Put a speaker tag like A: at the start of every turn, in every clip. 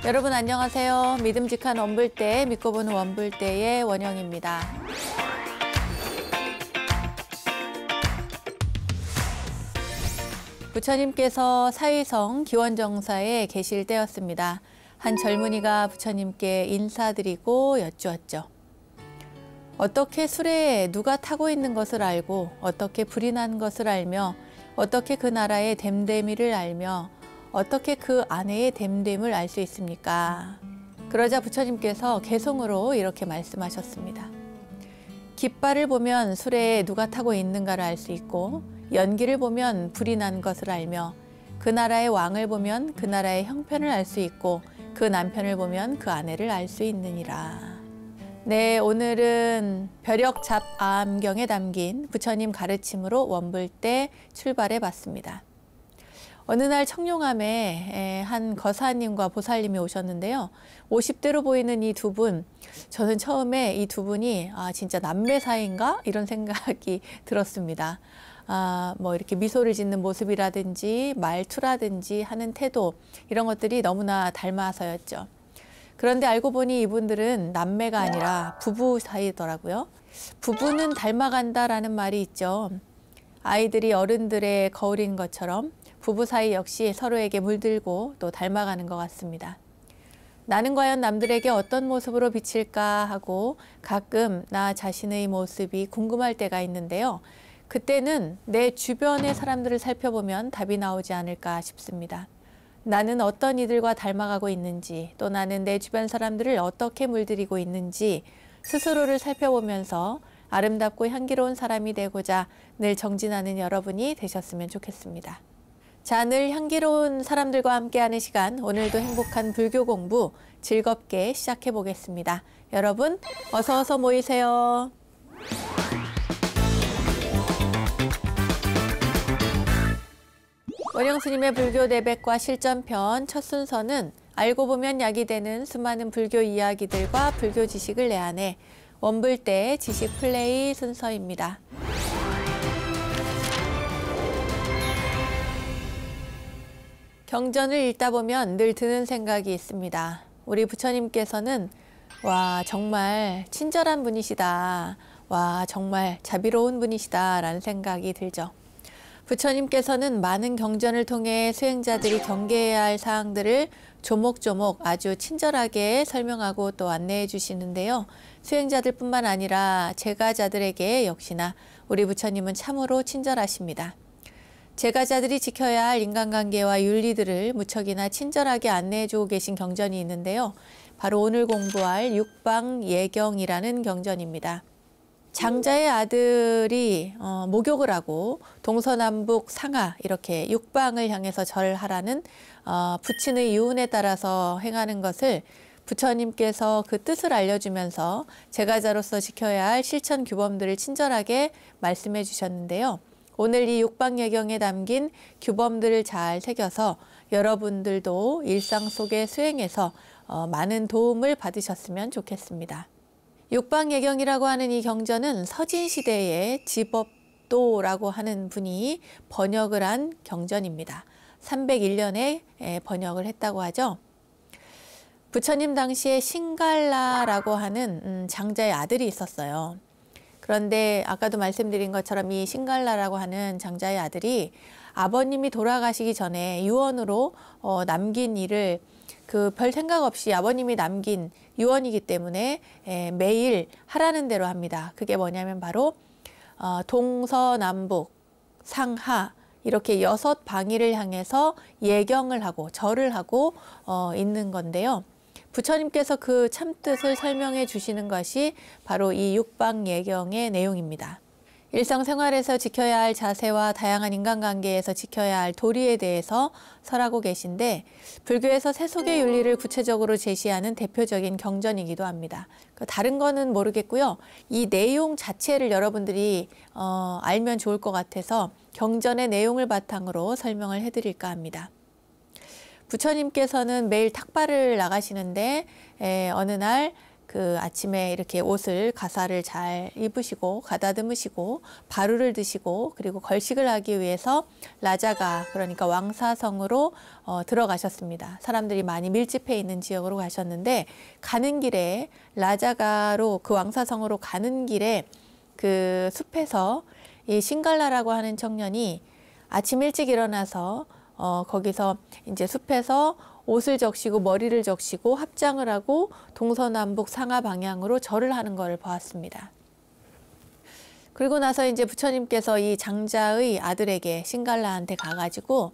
A: 여러분 안녕하세요. 믿음직한 원불대, 믿고 보는 원불대의 원영입니다. 부처님께서 사위성 기원정사에 계실 때였습니다. 한 젊은이가 부처님께 인사드리고 여쭈었죠. 어떻게 수레에 누가 타고 있는 것을 알고, 어떻게 불이 난 것을 알며, 어떻게 그 나라의 됨됨이를 알며, 어떻게 그 아내의 됨됨을 알 수 있습니까? 그러자 부처님께서 개송으로 이렇게 말씀하셨습니다. 깃발을 보면 수레에 누가 타고 있는가를 알 수 있고, 연기를 보면 불이 난 것을 알며, 그 나라의 왕을 보면 그 나라의 형편을 알 수 있고, 그 남편을 보면 그 아내를 알 수 있느니라. 네, 오늘은 벼력잡암경에 담긴 부처님 가르침으로 원불대 출발해 봤습니다. 어느 날 청룡암에 한 거사님과 보살님이 오셨는데요. 50대로 보이는 이 두 분, 저는 처음에 이 두 분이 진짜 남매 사이인가? 이런 생각이 들었습니다. 뭐 이렇게 미소를 짓는 모습이라든지 말투라든지 하는 태도, 이런 것들이 너무나 닮아서였죠. 그런데 알고 보니 이분들은 남매가 아니라 부부 사이더라고요. 부부는 닮아간다라는 말이 있죠. 아이들이 어른들의 거울인 것처럼 부부 사이 역시 서로에게 물들고 또 닮아가는 것 같습니다. 나는 과연 남들에게 어떤 모습으로 비칠까 하고 가끔 나 자신의 모습이 궁금할 때가 있는데요. 그때는 내 주변의 사람들을 살펴보면 답이 나오지 않을까 싶습니다. 나는 어떤 이들과 닮아가고 있는지, 또 나는 내 주변 사람들을 어떻게 물들이고 있는지 스스로를 살펴보면서 아름답고 향기로운 사람이 되고자 늘 정진하는 여러분이 되셨으면 좋겠습니다. 자, 늘 향기로운 사람들과 함께하는 시간, 오늘도 행복한 불교 공부 즐겁게 시작해 보겠습니다. 여러분 어서 모이세요. 원영 스님의 불교 내백과 실전편 첫 순서는 알고 보면 약이 되는 수많은 불교 이야기들과 불교 지식을 내한해 원불대 지식 플레이 순서입니다. 경전을 읽다 보면 늘 드는 생각이 있습니다. 우리 부처님께서는 와, 정말 친절한 분이시다. 와, 정말 자비로운 분이시다 라는 생각이 들죠. 부처님께서는 많은 경전을 통해 수행자들이 경계해야 할 사항들을 조목조목 아주 친절하게 설명하고 또 안내해 주시는데요. 수행자들 뿐만 아니라 제가자들에게 역시나 우리 부처님은 참으로 친절하십니다. 제가자들이 지켜야 할 인간관계와 윤리들을 무척이나 친절하게 안내해 주고 계신 경전이 있는데요. 바로 오늘 공부할 육방예경이라는 경전입니다. 장자의 아들이 목욕을 하고 동서남북 상하 이렇게 육방을 향해서 절하라는 부친의 유훈에 따라서 행하는 것을 부처님께서 그 뜻을 알려주면서 제가자로서 지켜야 할 실천 규범들을 친절하게 말씀해 주셨는데요. 오늘 이 육방예경에 담긴 규범들을 잘 새겨서 여러분들도 일상 속의 수행에서 많은 도움을 받으셨으면 좋겠습니다. 육방예경이라고 하는 이 경전은 서진시대의 지법도라고 하는 분이 번역을 한 경전입니다. 301년에 번역을 했다고 하죠. 부처님 당시에 신갈라라고 하는 장자의 아들이 있었어요. 그런데 아까도 말씀드린 것처럼 이 신갈라라고 하는 장자의 아들이 아버님이 돌아가시기 전에 유언으로 남긴 일을 별 생각 없이 아버님이 남긴 유언이기 때문에 매일 하라는 대로 합니다. 그게 뭐냐면 바로 동서남북 상하 이렇게 6방위를 향해서 예경을 하고 절을 하고 있는 건데요. 부처님께서 그 참뜻을 설명해 주시는 것이 바로 이 육방예경의 내용입니다. 일상생활에서 지켜야 할 자세와 다양한 인간관계에서 지켜야 할 도리에 대해서 설하고 계신데 불교에서 세속의 윤리를 구체적으로 제시하는 대표적인 경전이기도 합니다. 다른 거는 모르겠고요. 이 내용 자체를 여러분들이 알면 좋을 것 같아서 경전의 내용을 바탕으로 설명을 해드릴까 합니다. 부처님께서는 매일 탁발을 나가시는데 어느 날 그 아침에 이렇게 옷을 가사를 잘 입으시고 가다듬으시고 바루를 드시고 그리고 걸식을 하기 위해서 라자가 그러니까 왕사성으로 들어가셨습니다. 사람들이 많이 밀집해 있는 지역으로 가셨는데 가는 길에 라자가로 그 왕사성으로 가는 길에 그 숲에서 이 신갈라라고 하는 청년이 아침 일찍 일어나서 거기서 이제 숲에서 옷을 적시고 머리를 적시고 합장을 하고 동서남북 상하 방향으로 절을 하는 것을 보았습니다. 그리고 나서 이제 부처님께서 이 장자의 아들에게 신갈라한테 가가지고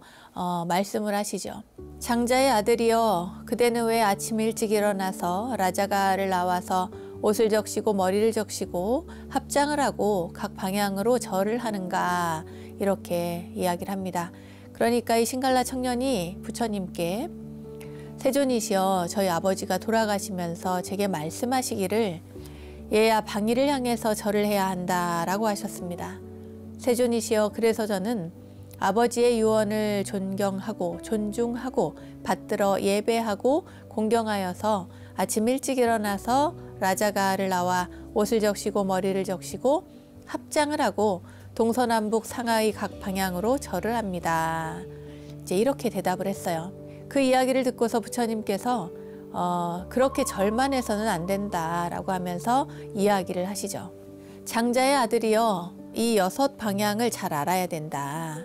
A: 말씀을 하시죠. 장자의 아들이여, 그대는 왜 아침 일찍 일어나서 라자가를 나와서 옷을 적시고 머리를 적시고 합장을 하고 각 방향으로 절을 하는가, 이렇게 이야기를 합니다. 그러니까 이 신갈라 청년이 부처님께 세존이시여, 저희 아버지가 돌아가시면서 제게 말씀하시기를 얘야 방위를 향해서 절을 해야 한다라고 하셨습니다. 세존이시여, 그래서 저는 아버지의 유언을 존경하고 존중하고 받들어 예배하고 공경하여서 아침 일찍 일어나서 라자가를 나와 옷을 적시고 머리를 적시고 합장을 하고 동서남북 상하의 각 방향으로 절을 합니다. 이제 이렇게 대답을 했어요. 그 이야기를 듣고서 부처님께서 그렇게 절만 해서는 안 된다라고 하면서 이야기를 하시죠. 장자의 아들이여, 이 6 방향을 잘 알아야 된다.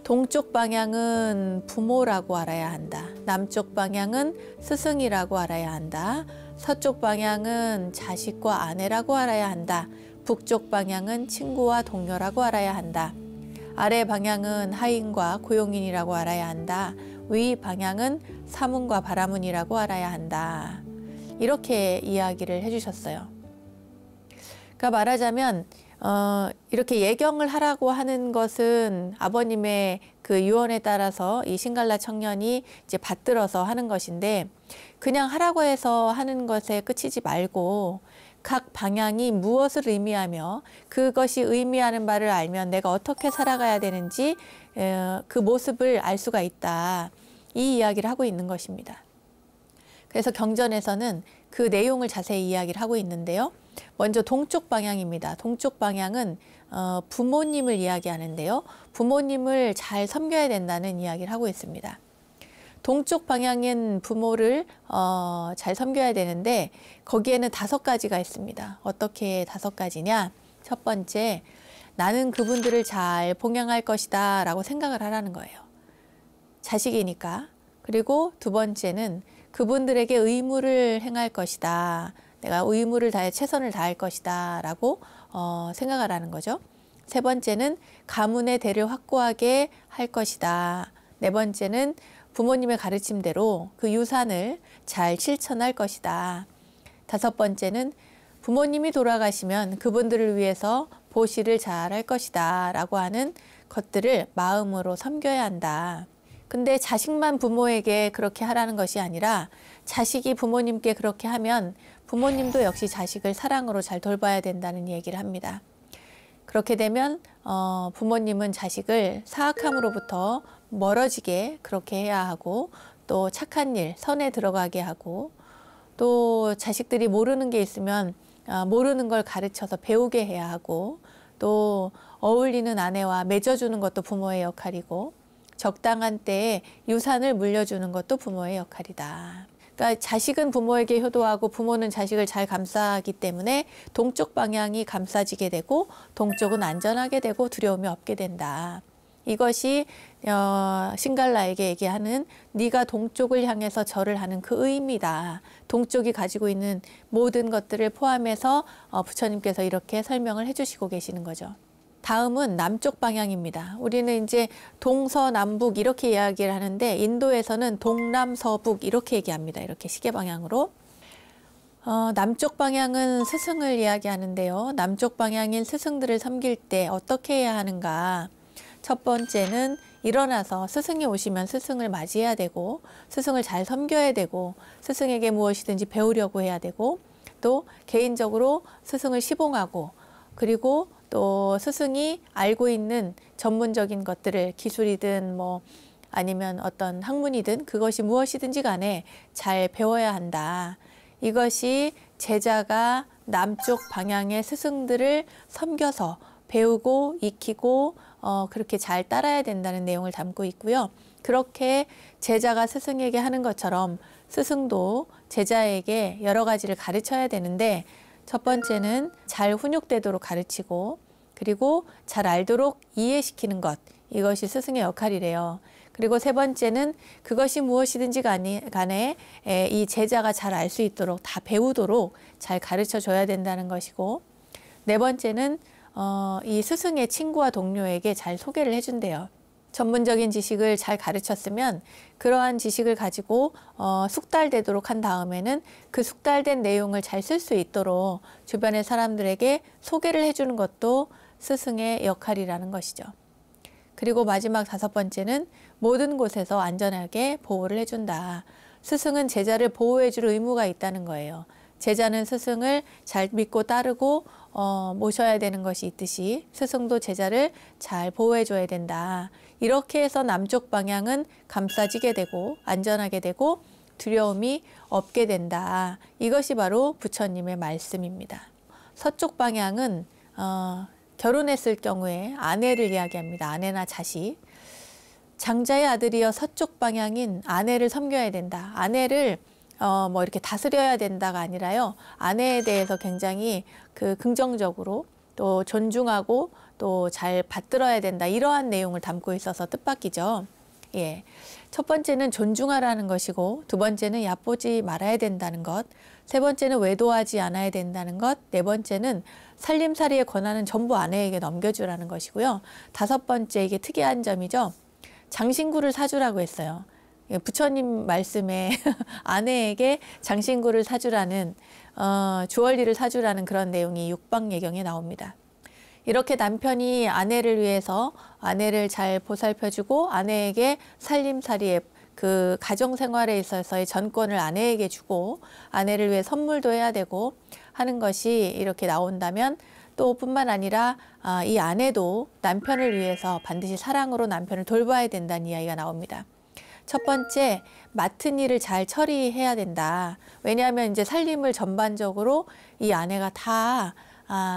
A: 동쪽 방향은 부모라고 알아야 한다. 남쪽 방향은 스승이라고 알아야 한다. 서쪽 방향은 자식과 아내라고 알아야 한다. 북쪽 방향은 친구와 동료라고 알아야 한다. 아래 방향은 하인과 고용인이라고 알아야 한다. 위 방향은 사문과 바라문이라고 알아야 한다. 이렇게 이야기를 해주셨어요. 그러니까 말하자면 이렇게 예경을 하라고 하는 것은 아버님의 그 유언에 따라서 이 신갈라 청년이 이제 받들어서 하는 것인데, 그냥 하라고 해서 하는 것에 그치지 말고 각 방향이 무엇을 의미하며 그것이 의미하는 바를 알면 내가 어떻게 살아가야 되는지 그 모습을 알 수가 있다. 이 이야기를 하고 있는 것입니다. 그래서 경전에서는 그 내용을 자세히 이야기를 하고 있는데요. 먼저 동쪽 방향입니다. 동쪽 방향은 부모님을 이야기하는데요. 부모님을 잘 섬겨야 된다는 이야기를 하고 있습니다. 동쪽 방향인 부모를 잘 섬겨야 되는데 거기에는 5가지가 있습니다. 어떻게 5가지냐? 첫 번째, 나는 그분들을 잘 봉양할 것이다 라고 생각을 하라는 거예요. 자식이니까. 그리고 두 번째는 그분들에게 의무를 행할 것이다. 내가 의무를 다해 최선을 다할 것이다 라고 생각하라는 거죠. 세 번째는 가문의 대를 확고하게 할 것이다. 네 번째는 부모님의 가르침대로 그 유산을 잘 실천할 것이다. 5번째는 부모님이 돌아가시면 그분들을 위해서 보시를 잘 할 것이다 라고 하는 것들을 마음으로 섬겨야 한다. 근데 자식만 부모에게 그렇게 하라는 것이 아니라 자식이 부모님께 그렇게 하면 부모님도 역시 자식을 사랑으로 잘 돌봐야 된다는 얘기를 합니다. 그렇게 되면 부모님은 자식을 사악함으로부터 멀어지게 그렇게 해야 하고, 또 착한 일, 선에 들어가게 하고, 또 자식들이 모르는 게 있으면 모르는 걸 가르쳐서 배우게 해야 하고, 또 어울리는 아내와 맺어주는 것도 부모의 역할이고, 적당한 때에 유산을 물려주는 것도 부모의 역할이다. 그러니까 자식은 부모에게 효도하고 부모는 자식을 잘 감싸기 때문에 동쪽 방향이 감싸지게 되고 동쪽은 안전하게 되고 두려움이 없게 된다. 이것이 신갈라에게 얘기하는 네가 동쪽을 향해서 절을 하는 그 의미다. 동쪽이 가지고 있는 모든 것들을 포함해서 부처님께서 이렇게 설명을 해주시고 계시는 거죠. 다음은 남쪽 방향입니다. 우리는 이제 동서남북 이렇게 이야기를 하는데 인도에서는 동남서북 이렇게 얘기합니다. 이렇게 시계 방향으로. 남쪽 방향은 스승을 이야기하는데요. 남쪽 방향인 스승들을 섬길 때 어떻게 해야 하는가. 첫 번째는 일어나서 스승이 오시면 스승을 맞이해야 되고, 스승을 잘 섬겨야 되고, 스승에게 무엇이든지 배우려고 해야 되고, 또 개인적으로 스승을 시봉하고, 그리고 또 스승이 알고 있는 전문적인 것들을 기술이든 뭐 아니면 어떤 학문이든 그것이 무엇이든지 간에 잘 배워야 한다. 이것이 제자가 남쪽 방향의 스승들을 섬겨서 배우고 익히고 그렇게 잘 따라야 된다는 내용을 담고 있고요. 그렇게 제자가 스승에게 하는 것처럼 스승도 제자에게 여러 가지를 가르쳐야 되는데, 첫 번째는 잘 훈육되도록 가르치고, 그리고 잘 알도록 이해시키는 것, 이것이 스승의 역할이래요. 그리고 세 번째는 그것이 무엇이든지 간에 이 제자가 잘 알 수 있도록, 다 배우도록 잘 가르쳐 줘야 된다는 것이고, 네 번째는 이 스승의 친구와 동료에게 잘 소개를 해준대요. 전문적인 지식을 잘 가르쳤으면 그러한 지식을 가지고 숙달되도록 한 다음에는 그 숙달된 내용을 잘 쓸 수 있도록 주변의 사람들에게 소개를 해주는 것도 스승의 역할이라는 것이죠. 그리고 마지막 다섯 번째는 모든 곳에서 안전하게 보호를 해준다. 스승은 제자를 보호해줄 의무가 있다는 거예요. 제자는 스승을 잘 믿고 따르고 모셔야 되는 것이 있듯이 스승도 제자를 잘 보호해줘야 된다. 이렇게 해서 남쪽 방향은 감싸지게 되고 안전하게 되고 두려움이 없게 된다. 이것이 바로 부처님의 말씀입니다. 서쪽 방향은 결혼했을 경우에 아내를 이야기합니다. 아내나 자식. 장자의 아들이여 서쪽 방향인 아내를 섬겨야 된다. 아내를 뭐 이렇게 다스려야 된다가 아니라요. 아내에 대해서 굉장히 긍정적으로 또 존중하고 또 잘 받들어야 된다. 이러한 내용을 담고 있어서 뜻밖이죠. 예. 첫 번째는 존중하라는 것이고, 두 번째는 얕보지 말아야 된다는 것, 세 번째는 외도하지 않아야 된다는 것, 네 번째는 살림살이의 권한은 전부 아내에게 넘겨주라는 것이고요. 다섯 번째, 이게 특이한 점이죠. 장신구를 사주라고 했어요. 부처님 말씀에 아내에게 장신구를 사주라는 주얼리를 사주라는 그런 내용이 육방예경에 나옵니다. 이렇게 남편이 아내를 위해서 아내를 잘 보살펴주고 아내에게 살림살이의 그 가정생활에 있어서의 전권을 아내에게 주고 아내를 위해 선물도 해야 되고 하는 것이 이렇게 나온다면, 또 뿐만 아니라 이 아내도 남편을 위해서 반드시 사랑으로 남편을 돌봐야 된다는 이야기가 나옵니다. 첫 번째, 맡은 일을 잘 처리해야 된다. 왜냐하면 이제 살림을 전반적으로 이 아내가 다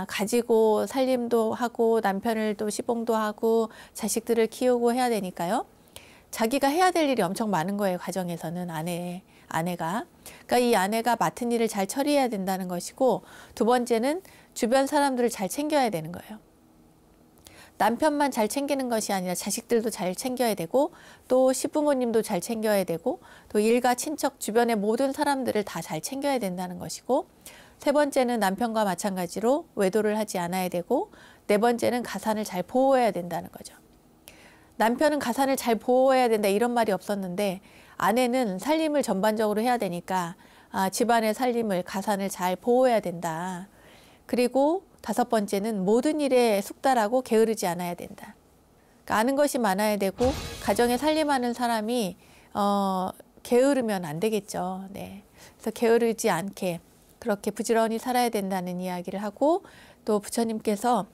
A: 가지고 살림도 하고 남편을 또 시봉도 하고 자식들을 키우고 해야 되니까요. 자기가 해야 될 일이 엄청 많은 거예요. 가정에서는 아내가. 그러니까 이 아내가 맡은 일을 잘 처리해야 된다는 것이고, 두 번째는 주변 사람들을 잘 챙겨야 되는 거예요. 남편만 잘 챙기는 것이 아니라 자식들도 잘 챙겨야 되고, 또 시부모님도 잘 챙겨야 되고, 또 일가 친척 주변의 모든 사람들을 다 잘 챙겨야 된다는 것이고, 세 번째는 남편과 마찬가지로 외도를 하지 않아야 되고, 네 번째는 가산을 잘 보호해야 된다는 거죠. 남편은 가산을 잘 보호해야 된다 이런 말이 없었는데, 아내는 살림을 전반적으로 해야 되니까 집안의 살림을 가산을 잘 보호해야 된다. 그리고 다섯 번째는 모든 일에 숙달하고 게으르지 않아야 된다. 그러니까 아는 것이 많아야 되고, 가정에 살림하는 사람이 게으르면 안 되겠죠. 네. 그래서 게으르지 않게 그렇게 부지런히 살아야 된다는 이야기를 하고, 또 부처님께서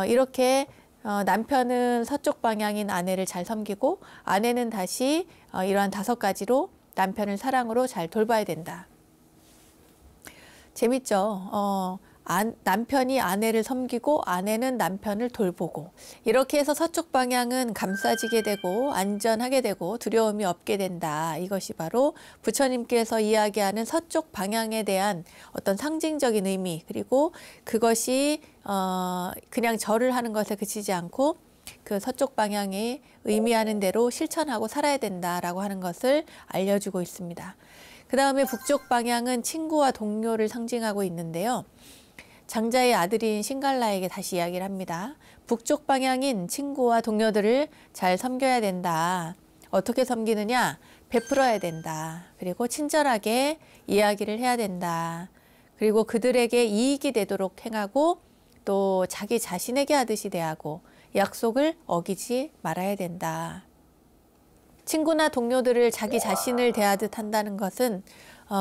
A: 이렇게 남편은 서쪽 방향인 아내를 잘 섬기고, 아내는 다시 이러한 다섯 가지로 남편을 사랑으로 잘 돌봐야 된다. 재밌죠? 남편이 아내를 섬기고 아내는 남편을 돌보고, 이렇게 해서 서쪽 방향은 감싸지게 되고 안전하게 되고 두려움이 없게 된다. 이것이 바로 부처님께서 이야기하는 서쪽 방향에 대한 어떤 상징적인 의미, 그리고 그것이 그냥 절을 하는 것에 그치지 않고 그 서쪽 방향이 의미하는 대로 실천하고 살아야 된다라고 하는 것을 알려주고 있습니다. 그 다음에 북쪽 방향은 친구와 동료를 상징하고 있는데요. 장자의 아들인 신갈라에게 다시 이야기를 합니다. 북쪽 방향인 친구와 동료들을 잘 섬겨야 된다. 어떻게 섬기느냐? 베풀어야 된다. 그리고 친절하게 이야기를 해야 된다. 그리고 그들에게 이익이 되도록 행하고, 또 자기 자신에게 하듯이 대하고 약속을 어기지 말아야 된다. 친구나 동료들을 자기 자신을 대하듯 한다는 것은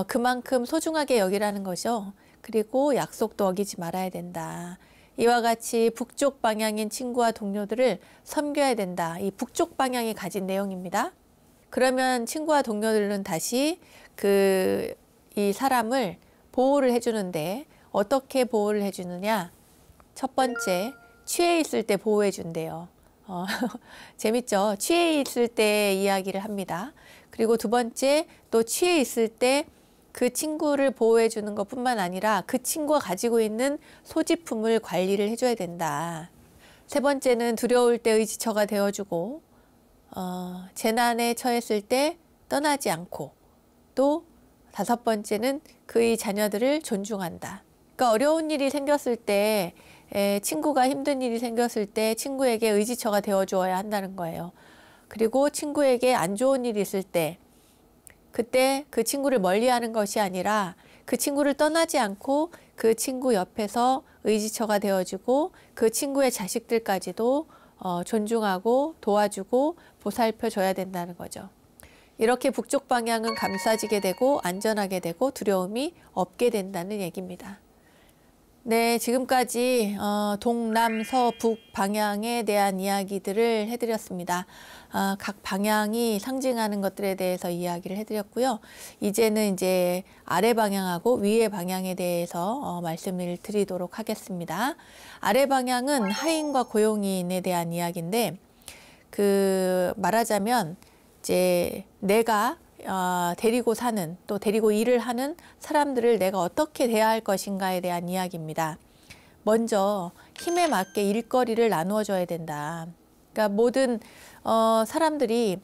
A: 그만큼 소중하게 여기라는 거죠. 그리고 약속도 어기지 말아야 된다. 이와 같이 북쪽 방향인 친구와 동료들을 섬겨야 된다. 이 북쪽 방향이 가진 내용입니다. 그러면 친구와 동료들은 다시 이 사람을 보호를 해주는데 어떻게 보호를 해주느냐? 첫 번째, 취해 있을 때 보호해 준대요. 재밌죠? 취해 있을 때 이야기를 합니다. 그리고 두 번째, 또 취해 있을 때 그 친구를 보호해 주는 것뿐만 아니라 그 친구가 가지고 있는 소지품을 관리를 해줘야 된다. 세 번째는 두려울 때 의지처가 되어주고 재난에 처했을 때 떠나지 않고, 또 다섯 번째는 그의 자녀들을 존중한다. 그러니까 어려운 일이 생겼을 때, 친구가 힘든 일이 생겼을 때 친구에게 의지처가 되어주어야 한다는 거예요. 그리고 친구에게 안 좋은 일이 있을 때 그때 그 친구를 멀리하는 것이 아니라 그 친구를 떠나지 않고 그 친구 옆에서 의지처가 되어주고 그 친구의 자식들까지도 존중하고 도와주고 보살펴줘야 된다는 거죠. 이렇게 북쪽 방향은 감싸지게 되고 안전하게 되고 두려움이 없게 된다는 얘기입니다. 네, 지금까지 동남서북 방향에 대한 이야기들을 해드렸습니다. 각 방향이 상징하는 것들에 대해서 이야기를 해드렸고요. 이제는 이제 아래 방향하고 위의 방향에 대해서 말씀을 드리도록 하겠습니다. 아래 방향은 하인과 고용인에 대한 이야기인데, 말하자면 이제 내가 데리고 사는, 또 데리고 일을 하는 사람들을 내가 어떻게 대할 것인가에 대한 이야기입니다. 먼저 힘에 맞게 일거리를 나누어 줘야 된다. 그러니까 모든 사람들이,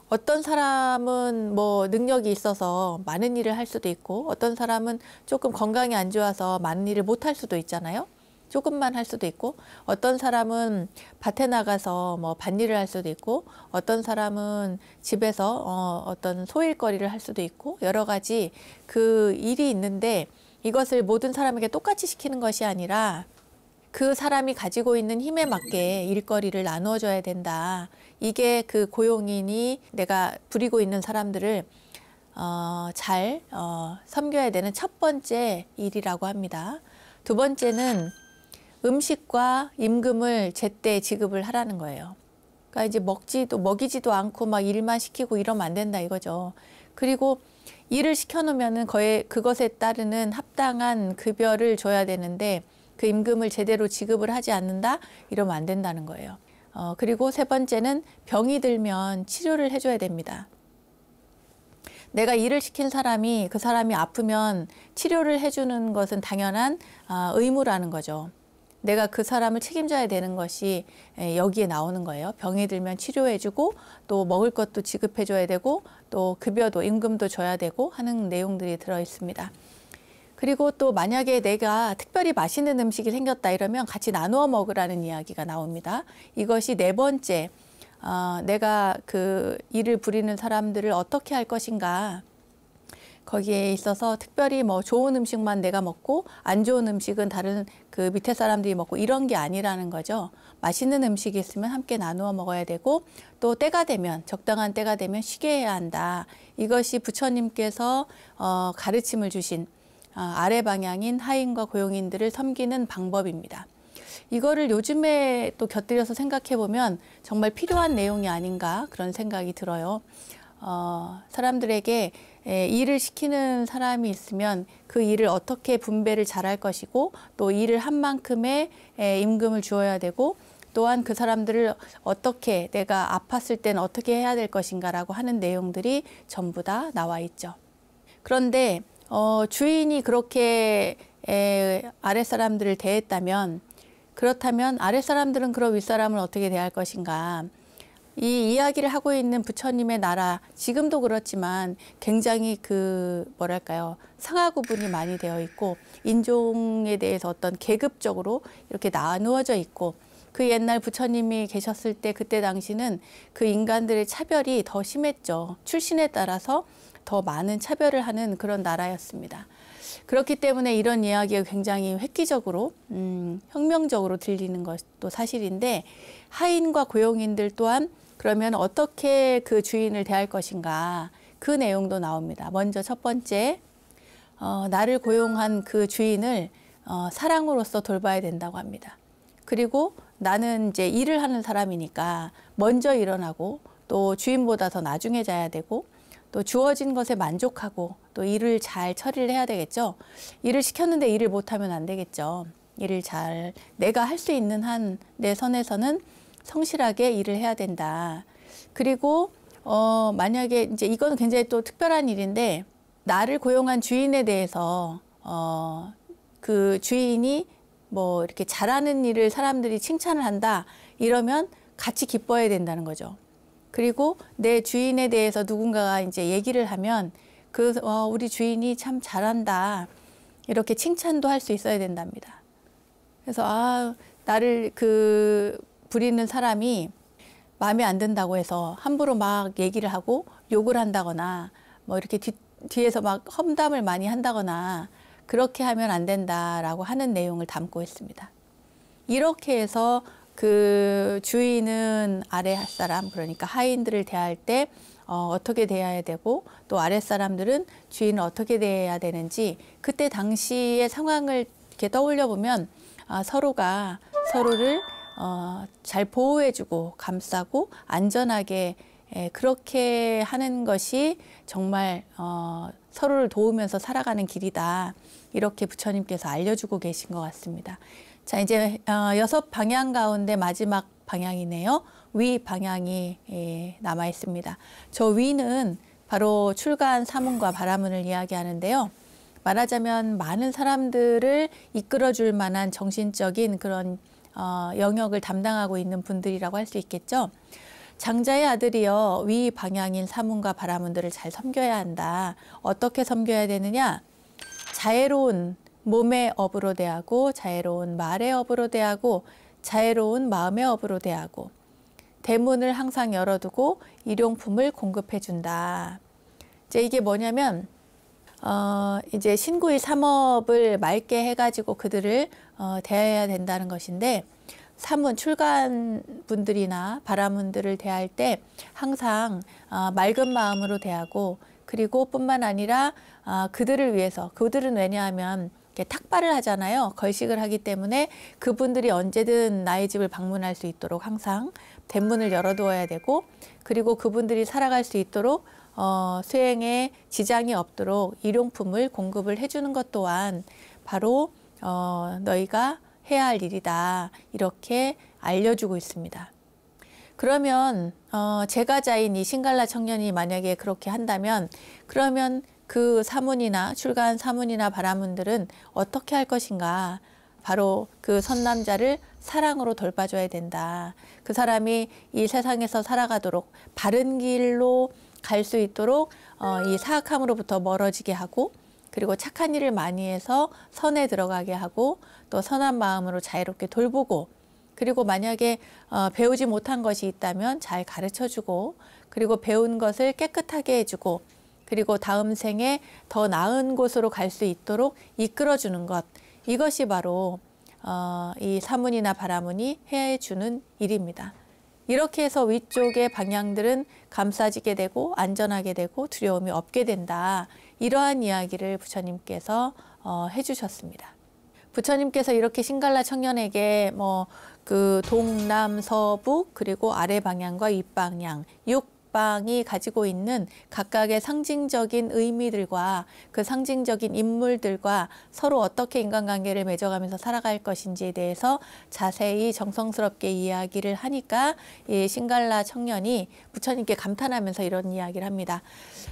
A: 어떤 사람은 뭐 능력이 있어서 많은 일을 할 수도 있고, 어떤 사람은 조금 건강이 안 좋아서 많은 일을 못 할 수도 있잖아요. 조금만 할 수도 있고, 어떤 사람은 밭에 나가서 뭐 밭일을 할 수도 있고, 어떤 사람은 집에서 어떤 소일거리를 할 수도 있고, 여러 가지 그 일이 있는데, 이것을 모든 사람에게 똑같이 시키는 것이 아니라 그 사람이 가지고 있는 힘에 맞게 일거리를 나누어 줘야 된다. 이게 그 고용인이 내가 부리고 있는 사람들을 잘 섬겨야 되는 첫 번째 일이라고 합니다. 두 번째는 음식과 임금을 제때 지급을 하라는 거예요. 그러니까 이제 먹이지도 않고 막 일만 시키고 이러면 안 된다 이거죠. 그리고 일을 시켜놓으면은 그것에 따르는 합당한 급여를 줘야 되는데 그 임금을 제대로 지급을 하지 않는다? 이러면 안 된다는 거예요. 그리고 세 번째는 병이 들면 치료를 해줘야 됩니다. 내가 일을 시킨 사람이, 그 사람이 아프면 치료를 해주는 것은 당연한 의무라는 거죠. 내가 그 사람을 책임져야 되는 것이 여기에 나오는 거예요. 병이 들면 치료해주고, 또 먹을 것도 지급해줘야 되고, 또 급여도, 임금도 줘야 되고 하는 내용들이 들어 있습니다. 그리고 또 만약에 내가 특별히 맛있는 음식이 생겼다 이러면 같이 나누어 먹으라는 이야기가 나옵니다. 이것이 네 번째, 내가 그 일을 부리는 사람들을 어떻게 할 것인가. 거기에 있어서 특별히 뭐 좋은 음식만 내가 먹고 안 좋은 음식은 다른 그 밑에 사람들이 먹고 이런 게 아니라는 거죠. 맛있는 음식이 있으면 함께 나누어 먹어야 되고, 또 때가 되면, 적당한 때가 되면 쉬게 해야 한다. 이것이 부처님께서 가르침을 주신 아래 방향인 하인과 고용인들을 섬기는 방법입니다. 이거를 요즘에 또 곁들여서 생각해 보면 정말 필요한 내용이 아닌가 그런 생각이 들어요. 사람들에게 일을 시키는 사람이 있으면 그 일을 어떻게 분배를 잘할 것이고, 또 일을 한 만큼의 임금을 주어야 되고, 또한 그 사람들을 어떻게, 내가 아팠을 때는 어떻게 해야 될 것인가라고 하는 내용들이 전부 다 나와 있죠. 그런데 주인이 그렇게 아랫사람들을 대했다면, 그렇다면 아랫사람들은 그럼 윗사람을 어떻게 대할 것인가. 이 이야기를 하고 있는 부처님의 나라, 지금도 그렇지만 굉장히 상하 구분이 많이 되어 있고, 인종에 대해서 어떤 계급적으로 이렇게 나누어져 있고, 그 옛날 부처님이 계셨을 때 그때 당시는 그 인간들의 차별이 더 심했죠. 출신에 따라서 더 많은 차별을 하는 그런 나라였습니다. 그렇기 때문에 이런 이야기가 굉장히 획기적으로 혁명적으로 들리는 것도 사실인데, 하인과 고용인들 또한 그러면 어떻게 그 주인을 대할 것인가, 그 내용도 나옵니다. 먼저 첫 번째, 나를 고용한 그 주인을 사랑으로서 돌봐야 된다고 합니다. 그리고 나는 이제 일을 하는 사람이니까 먼저 일어나고, 또 주인보다 더 나중에 자야 되고, 또 주어진 것에 만족하고 또 일을 잘 처리를 해야 되겠죠. 일을 시켰는데 일을 못하면 안 되겠죠. 일을 잘 내가 할 수 있는 한 내 선에서는 성실하게 일을 해야 된다. 그리고 만약에 이제 이건 굉장히 또 특별한 일인데 나를 고용한 주인에 대해서 그 주인이 뭐 이렇게 잘하는 일을 사람들이 칭찬을 한다 이러면 같이 기뻐해야 된다는 거죠. 그리고 내 주인에 대해서 누군가가 이제 얘기를 하면 우리 주인이 참 잘한다 이렇게 칭찬도 할 수 있어야 된답니다. 그래서 나를 부리는 사람이 마음에 안 든다고 해서 함부로 막 얘기를 하고 욕을 한다거나 뭐 이렇게 뒤에서 막 험담을 많이 한다거나 그렇게 하면 안 된다라고 하는 내용을 담고 있습니다. 이렇게 해서 그 주인은 아랫사람, 그러니까 하인들을 대할 때 어떻게 대해야 되고 또 아랫사람들은 주인을 어떻게 대해야 되는지 그때 당시의 상황을 이렇게 떠올려 보면 서로가 서로를 잘 보호해주고 감싸고 안전하게 그렇게 하는 것이 정말 서로를 도우면서 살아가는 길이다. 이렇게 부처님께서 알려주고 계신 것 같습니다. 자, 이제 6방향 가운데 마지막 방향이네요. 위 방향이 남아 있습니다. 저 위는 바로 출가한 사문과 바라문을 이야기하는데요. 말하자면 많은 사람들을 이끌어줄 만한 정신적인 그런 영역을 담당하고 있는 분들이라고 할 수 있겠죠. 장자의 아들이여 위 방향인 사문과 바라문들을 잘 섬겨야 한다. 어떻게 섬겨야 되느냐? 자애로운 몸의 업으로 대하고 자애로운 말의 업으로 대하고 자애로운 마음의 업으로 대하고 대문을 항상 열어두고 일용품을 공급해 준다. 이제 이게 뭐냐면 이제 신구의 삼업을 맑게 해가지고 그들을 대해야 된다는 것인데 사문 출가한 분들이나 바라문들을 대할 때 항상 맑은 마음으로 대하고 그리고 뿐만 아니라 그들을 위해서 그들은 왜냐하면 탁발을 하잖아요. 걸식을 하기 때문에 그분들이 언제든 나의 집을 방문할 수 있도록 항상 대문을 열어두어야 되고 그리고 그분들이 살아갈 수 있도록 수행에 지장이 없도록 일용품을 공급을 해주는 것 또한 바로 너희가 해야 할 일이다. 이렇게 알려주고 있습니다. 그러면 제가자인 이 신갈라 청년이 만약에 그렇게 한다면 그러면 그 사문이나 출가한 사문이나 바라문들은 어떻게 할 것인가? 바로 그 선남자를 사랑으로 돌봐줘야 된다. 그 사람이 이 세상에서 살아가도록 바른 길로 갈 수 있도록 이 사악함으로부터 멀어지게 하고 그리고 착한 일을 많이 해서 선에 들어가게 하고 또 선한 마음으로 자유롭게 돌보고 그리고 만약에 배우지 못한 것이 있다면 잘 가르쳐주고 그리고 배운 것을 깨끗하게 해주고 그리고 다음 생에 더 나은 곳으로 갈 수 있도록 이끌어주는 것 이것이 바로 이 사문이나 바라문이 해주는 일입니다. 이렇게 해서 위쪽의 방향들은 감싸지게 되고 안전하게 되고 두려움이 없게 된다. 이러한 이야기를 부처님께서 해주셨습니다. 부처님께서 이렇게 신갈라 청년에게 그 동남서북 그리고 아래 방향과 윗방향 6방이 가지고 있는 각각의 상징적인 의미들과 그 상징적인 인물들과 서로 어떻게 인간관계를 맺어가면서 살아갈 것인지에 대해서 자세히 정성스럽게 이야기를 하니까 이 신갈라 청년이 부처님께 감탄하면서 이런 이야기를 합니다.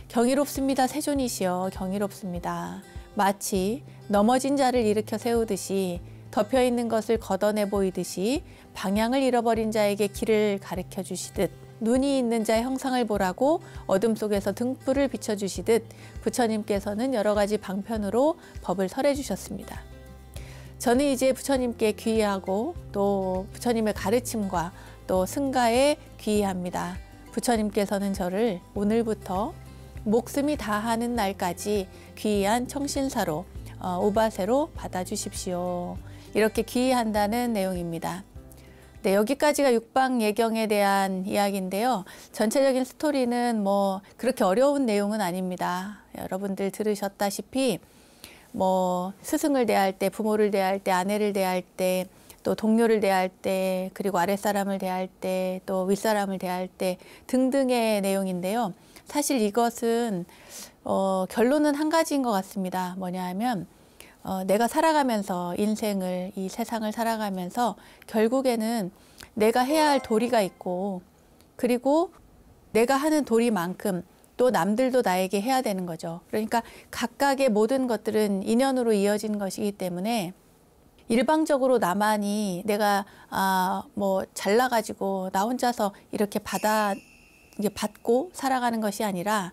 A: 경이롭습니다. 세존이시여 경이롭습니다. 마치 넘어진 자를 일으켜 세우듯이 덮여있는 것을 걷어내 보이듯이 방향을 잃어버린 자에게 길을 가르쳐 주시듯 눈이 있는 자의 형상을 보라고 어둠 속에서 등불을 비춰주시듯 부처님께서는 여러 가지 방편으로 법을 설해 주셨습니다. 저는 이제 부처님께 귀의하고 또 부처님의 가르침과 또 승가에 귀의합니다. 부처님께서는 저를 오늘부터 목숨이 다하는 날까지 귀의한 청신사로 우바세로 받아주십시오. 이렇게 귀의한다는 내용입니다. 네, 여기까지가 육방예경에 대한 이야기인데요. 전체적인 스토리는 그렇게 어려운 내용은 아닙니다. 여러분들 들으셨다시피 스승을 대할 때, 부모를 대할 때, 아내를 대할 때, 또 동료를 대할 때, 그리고 아랫사람을 대할 때, 또 윗사람을 대할 때 등등의 내용인데요. 사실 이것은 결론은 한 가지인 것 같습니다. 뭐냐 하면 내가 살아가면서 인생을, 이 세상을 살아가면서 결국에는 내가 해야 할 도리가 있고, 그리고 내가 하는 도리만큼 또 남들도 나에게 해야 되는 거죠. 그러니까 각각의 모든 것들은 인연으로 이어진 것이기 때문에 일방적으로 나만이 내가 뭐 잘나가지고 나 혼자서 이렇게 받고 살아가는 것이 아니라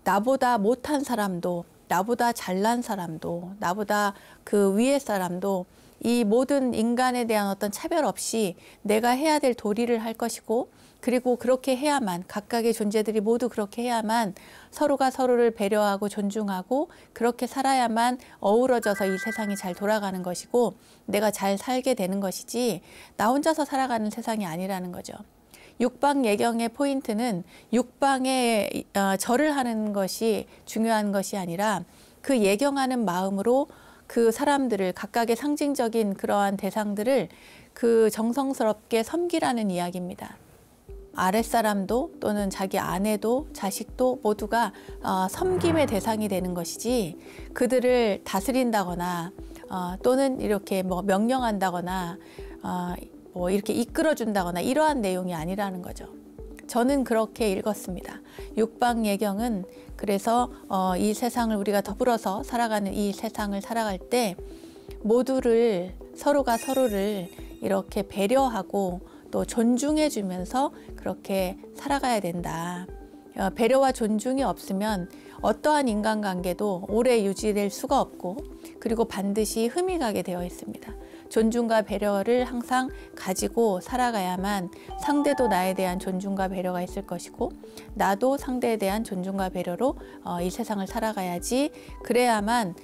A: 나보다 못한 사람도, 나보다 잘난 사람도, 나보다 그 위의 사람도 이 모든 인간에 대한 어떤 차별 없이 내가 해야 될 도리를 할 것이고, 그리고 그렇게 해야만, 각각의 존재들이 모두 그렇게 해야만 서로가 서로를 배려하고 존중하고 그렇게 살아야만 어우러져서 이 세상이 잘 돌아가는 것이고 내가 잘 살게 되는 것이지, 나 혼자서 살아가는 세상이 아니라는 거죠. 육방예경의 포인트는 육방에 절을 하는 것이 중요한 것이 아니라 그 예경하는 마음으로 그 사람들을, 각각의 상징적인 그러한 대상들을 그 정성스럽게 섬기라는 이야기입니다. 아랫사람도 또는 자기 아내도 자식도 모두가 섬김의 대상이 되는 것이지, 그들을 다스린다거나 또는 이렇게 뭐 명령한다거나 뭐 이렇게 이끌어준다거나 이러한 내용이 아니라는 거죠. 저는 그렇게 읽었습니다. 육방예경은 그래서 이 세상을, 우리가 더불어서 살아가는 이 세상을 살아갈 때 모두를, 서로가 서로를 이렇게 배려하고 또 존중해 주면서 그렇게 살아가야 된다. 배려와 존중이 없으면 어떠한 인간관계도 오래 유지될 수가 없고, 그리고 반드시 흠이 가게 되어 있습니다. 존중과 배려를 항상 가지고 살아가야만 상대도 나에 대한 존중과 배려가 있을 것이고, 나도 상대에 대한 존중과 배려로 이 세상을 살아가야지, 그래야만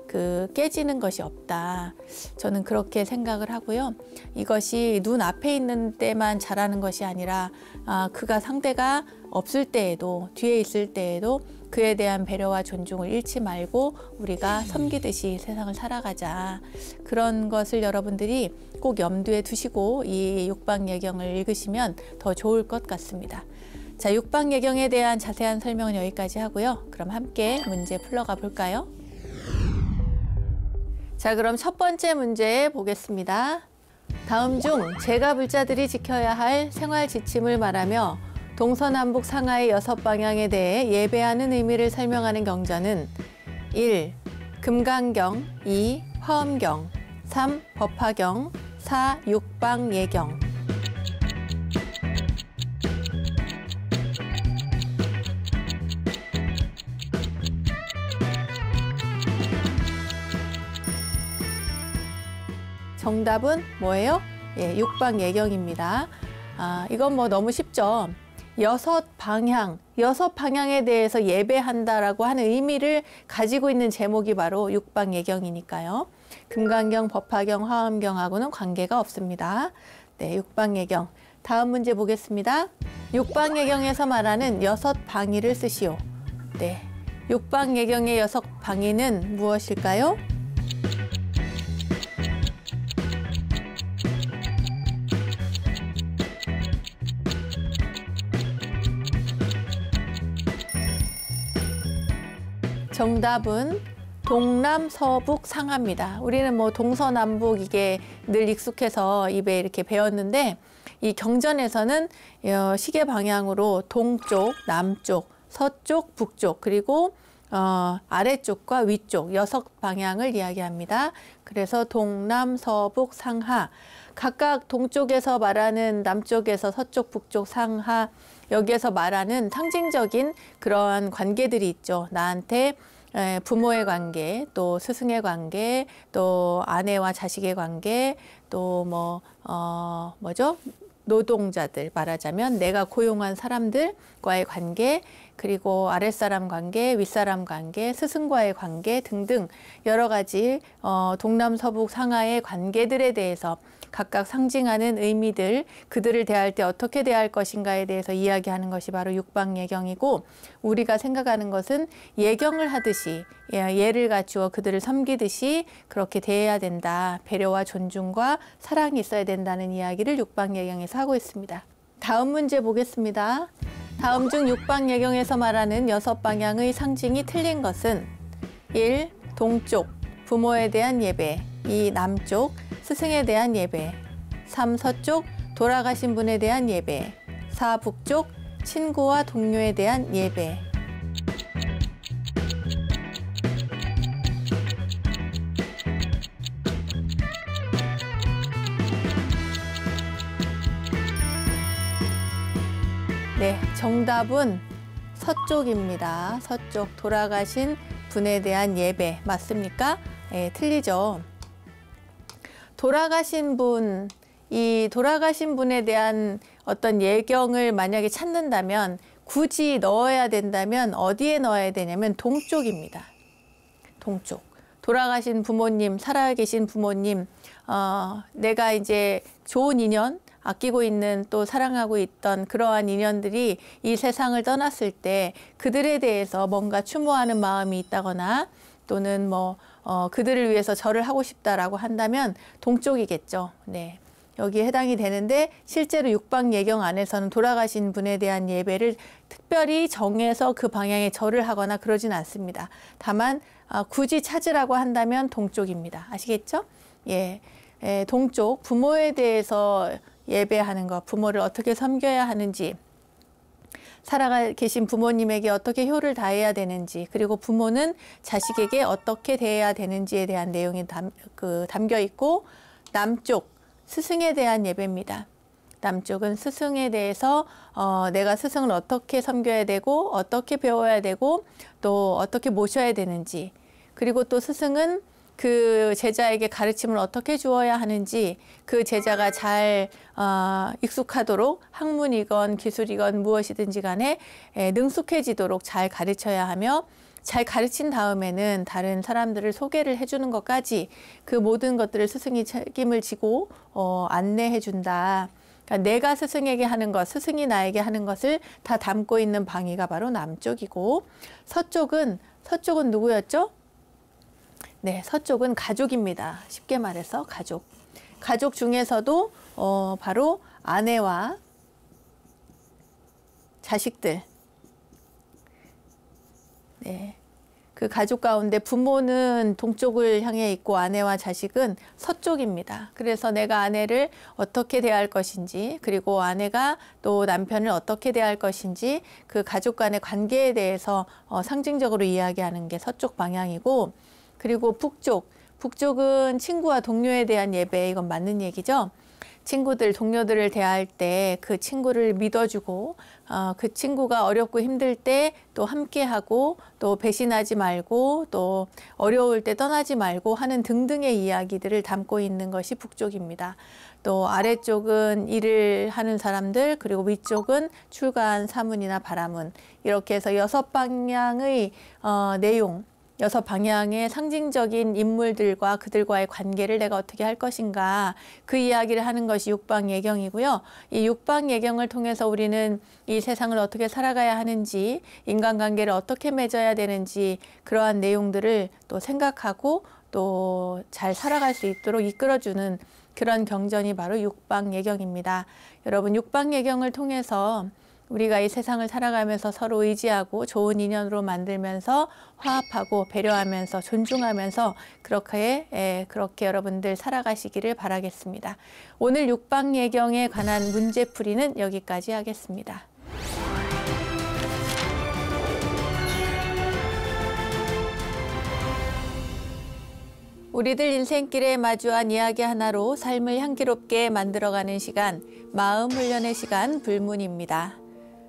A: 그 깨지는 것이 없다. 저는 그렇게 생각을 하고요. 이것이 눈 앞에 있는 때만 잘하는 것이 아니라 그가 상대가 없을 때에도, 뒤에 있을 때에도 그에 대한 배려와 존중을 잃지 말고 우리가 섬기듯이 세상을 살아가자. 그런 것을 여러분들이 꼭 염두에 두시고 이 육방예경을 읽으시면 더 좋을 것 같습니다. 자, 육방예경에 대한 자세한 설명은 여기까지 하고요. 그럼 함께 문제 풀러가 볼까요? 자, 그럼 첫 번째 문제 보겠습니다. 다음 중 제가 불자들이 지켜야 할 생활 지침을 말하며 동서남북 상하의 6방향에 대해 예배하는 의미를 설명하는 경전은 1. 금강경, 2. 화엄경, 3. 법화경, 4. 육방예경. 정답은 뭐예요? 예, 육방예경입니다. 이건 뭐 너무 쉽죠. 6방향, 6방향에 대해서 예배한다라고 하는 의미를 가지고 있는 제목이 바로 육방예경이니까요. 금강경, 법화경, 화엄경하고는 관계가 없습니다. 네, 육방예경. 다음 문제 보겠습니다. 육방예경에서 말하는 6방위를 쓰시오. 네, 육방예경의 6방위는 무엇일까요? 정답은 동남서북 상하입니다. 우리는 뭐 동서남북 이게 늘 익숙해서 입에 이렇게 배웠는데, 이 경전에서는 시계 방향으로 동쪽, 남쪽, 서쪽, 북쪽, 그리고 아래쪽과 위쪽 6방향을 이야기합니다. 그래서 동남서북 상하, 각각 동쪽에서 말하는 남쪽에서 서쪽, 북쪽, 상하, 여기에서 말하는 상징적인 그러한 관계들이 있죠. 나한테 부모의 관계, 또 스승의 관계, 또 아내와 자식의 관계, 또 뭐죠? 노동자들, 말하자면 내가 고용한 사람들과의 관계, 그리고 아랫사람 관계, 윗사람 관계, 스승과의 관계 등등 여러 가지 동남서북 상하의 관계들에 대해서 각각 상징하는 의미들, 그들을 대할 때 어떻게 대할 것인가에 대해서 이야기하는 것이 바로 육방예경이고, 우리가 생각하는 것은 예경을 하듯이, 예를 갖추어 그들을 섬기듯이 그렇게 대해야 된다. 배려와 존중과 사랑이 있어야 된다는 이야기를 육방예경에서 하고 있습니다. 다음 문제 보겠습니다. 다음 중 육방예경에서 말하는 6방향의 상징이 틀린 것은 1. 동쪽, 부모에 대한 예배. 2. 남쪽, 스승에 대한 예배. 3. 서쪽, 돌아가신 분에 대한 예배. 4. 북쪽, 친구와 동료에 대한 예배. 네, 정답은 서쪽입니다. 서쪽, 돌아가신 분에 대한 예배. 맞습니까? 네, 틀리죠. 돌아가신 분, 이 돌아가신 분에 대한 어떤 예경을 만약에 찾는다면 굳이 넣어야 된다면 어디에 넣어야 되냐면 동쪽입니다. 동쪽. 돌아가신 부모님, 살아계신 부모님, 내가 이제 좋은 인연, 아끼고 있는 또 사랑하고 있던 그러한 인연들이 이 세상을 떠났을 때 그들에 대해서 뭔가 추모하는 마음이 있다거나 또는 뭐 그들을 위해서 절을 하고 싶다라고 한다면 동쪽이겠죠. 네. 여기에 해당이 되는데 실제로 육방예경 안에서는 돌아가신 분에 대한 예배를 특별히 정해서 그 방향에 절을 하거나 그러진 않습니다. 다만 굳이 찾으라고 한다면 동쪽입니다. 아시겠죠? 예, 동쪽, 부모에 대해서 예배하는 것, 부모를 어떻게 섬겨야 하는지, 살아가 계신 부모님에게 어떻게 효를 다해야 되는지, 그리고 부모는 자식에게 어떻게 대해야 되는지에 대한 내용이 담겨 있고, 남쪽, 스승에 대한 예배입니다. 남쪽은 스승에 대해서 내가 스승을 어떻게 섬겨야 되고 어떻게 배워야 되고 또 어떻게 모셔야 되는지, 그리고 또 스승은 그 제자에게 가르침을 어떻게 주어야 하는지, 그 제자가 잘 익숙하도록 학문이건 기술이건 무엇이든지 간에 능숙해지도록 잘 가르쳐야 하며, 잘 가르친 다음에는 다른 사람들을 소개를 해주는 것까지 그 모든 것들을 스승이 책임을 지고 안내해 준다. 그러니까 내가 스승에게 하는 것, 스승이 나에게 하는 것을 다 담고 있는 방위가 바로 남쪽이고, 서쪽은 누구였죠? 네, 서쪽은 가족입니다. 쉽게 말해서 가족. 가족 중에서도 바로 아내와 자식들. 네, 그 가족 가운데 부모는 동쪽을 향해 있고 아내와 자식은 서쪽입니다. 그래서 내가 아내를 어떻게 대할 것인지, 그리고 아내가 또 남편을 어떻게 대할 것인지, 그 가족 간의 관계에 대해서 상징적으로 이야기하는 게 서쪽 방향이고, 그리고 북쪽은 친구와 동료에 대한 예배. 이건 맞는 얘기죠. 친구들, 동료들을 대할 때 그 친구를 믿어주고 그 친구가 어렵고 힘들 때 또 함께하고 또 배신하지 말고 또 어려울 때 떠나지 말고 하는 등등의 이야기들을 담고 있는 것이 북쪽입니다. 또 아래쪽은 일을 하는 사람들, 그리고 위쪽은 출가한 사문이나 바라문, 이렇게 해서 6방향의 내용, 6방향의 상징적인 인물들과 그들과의 관계를 내가 어떻게 할 것인가, 그 이야기를 하는 것이 육방예경이고요. 이 육방예경을 통해서 우리는 이 세상을 어떻게 살아가야 하는지, 인간관계를 어떻게 맺어야 되는지, 그러한 내용들을 또 생각하고 또 잘 살아갈 수 있도록 이끌어주는 그런 경전이 바로 육방예경입니다. 여러분, 육방예경을 통해서 우리가 이 세상을 살아가면서 서로 의지하고 좋은 인연으로 만들면서 화합하고 배려하면서 존중하면서 그렇게 여러분들 살아가시기를 바라겠습니다. 오늘 육방예경에 관한 문제풀이는 여기까지 하겠습니다. 우리들 인생길에 마주한 이야기 하나로 삶을 향기롭게 만들어가는 시간, 마음 훈련의 시간 불문입니다.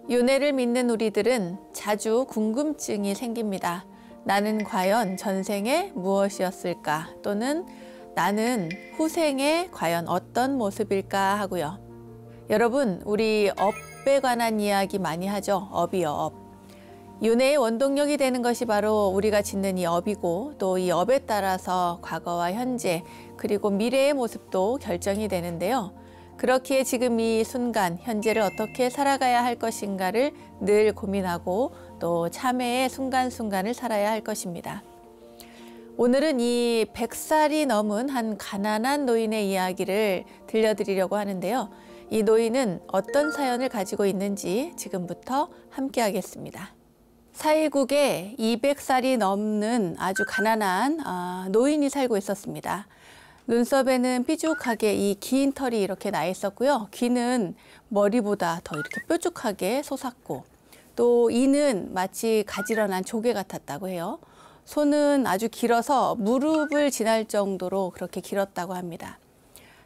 A: 윤회를 믿는 우리들은 자주 궁금증이 생깁니다. 나는 과연 전생에 무엇이었을까? 또는 나는 후생에 과연 어떤 모습일까 하고요. 여러분, 우리 업에 관한 이야기 많이 하죠. 업이요, 업. 윤회의 원동력이 되는 것이 바로 우리가 짓는 이 업이고, 또 이 업에 따라서 과거와 현재 그리고 미래의 모습도 결정이 되는데요. 그렇기에 지금 이 순간, 현재를 어떻게 살아가야 할 것인가를 늘 고민하고 또 참회의 순간순간을 살아야 할 것입니다. 오늘은 이 100살이 넘은 한 가난한 노인의 이야기를 들려드리려고 하는데요. 이 노인은 어떤 사연을 가지고 있는지 지금부터 함께 하겠습니다. 사이국에 200살이 넘는 아주 가난한 노인이 살고 있었습니다. 눈썹에는 삐죽하게 이 긴 털이 이렇게 나 있었고요. 귀는 머리보다 더 이렇게 뾰족하게 솟았고, 또 이는 마치 가지런한 조개 같았다고 해요. 손은 아주 길어서 무릎을 지날 정도로 그렇게 길었다고 합니다.